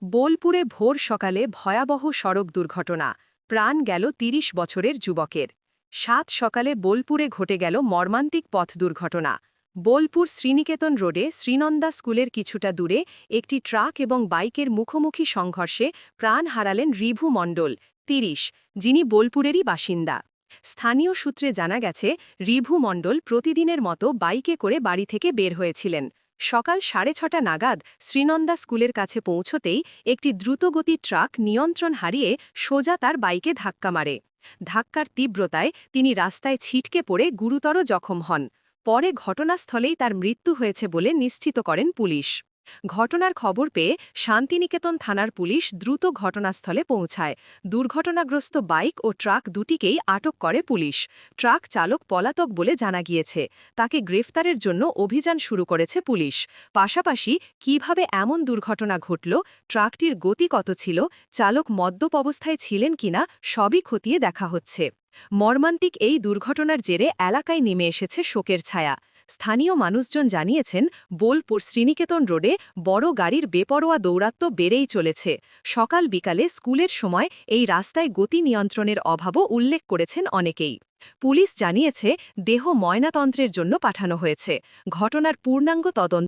বোলপুরে ভোর সকালে ভয়াবহ সড়ক দুর্ঘটনা, প্রাণ গেল ৩০ বছরের যুবকের। ৭ সকালে বোলপুরে ঘটে গেল মর্মান্তিক পথ দুর্ঘটনা। বোলপুর শ্রীনিকেতন রোডে শ্রীনন্দা স্কুলের কিছুটা দূরে একটি ট্রাক এবং বাইকের মুখোমুখি সংঘর্ষে প্রাণ হারালেন রিভু মণ্ডল, ৩০, যিনি বোলপুরেরই বাসিন্দা। স্থানীয় সূত্রে জানা গেছে, রিভু মণ্ডল প্রতিদিনের মতো বাইকে করে বাড়ি থেকে বের হয়েছিলেন। সকাল 6:30 নাগাদ শ্রীনন্দা স্কুলের কাছে পৌঁছতেই একটি দ্রুতগতির ট্রাক নিয়ন্ত্রণ হারিয়ে সোজা তার বাইকে ধাক্কা মারে। ধাক্কার তীব্রতায় তিনি রাস্তায় ছিটকে পড়ে গুরুতর জখম হন। পরে ঘটনাস্থলেই তার মৃত্যু হয়েছে বলে নিশ্চিত করেন পুলিশ। ঘটনার খবর পেয়ে শান্তিনিকেতন থানার পুলিশ দ্রুত ঘটনাস্থলে পৌঁছায়। দুর্ঘটনাগ্রস্ত বাইক ও ট্রাক দুটিকেই আটক করে পুলিশ। ট্রাক চালক পলাতক বলে জানা গিয়েছে। তাকে গ্রেফতারের জন্য অভিযান শুরু করেছে পুলিশ। পাশাপাশি কিভাবে এমন দুর্ঘটনা ঘটল, ট্রাকটির গতি কত ছিল, চালক মদ্যপ অবস্থায় ছিলেন কিনা, সবই খতিয়ে দেখা হচ্ছে। মর্মান্তিক এই দুর্ঘটনার জেরে এলাকায় নেমে এসেছে শোকের ছায়া। স্থানীয় মানুষজন জানিয়েছেন, বোলপুর শ্রীনিকেতন রোডে বড় গাড়ির বেপরোয়া দৌরাত্ম্য বেড়েই চলেছে। সকাল বিকালে স্কুলের সময় এই রাস্তায় গতি নিয়ন্ত্রণের অভাবও উল্লেখ করেছেন অনেকেই। পুলিশ জানিয়েছে, দেহ ময়নাতন্ত্রের জন্য পাঠানো হয়েছে। ঘটনার পূর্ণাঙ্গ তদন্ত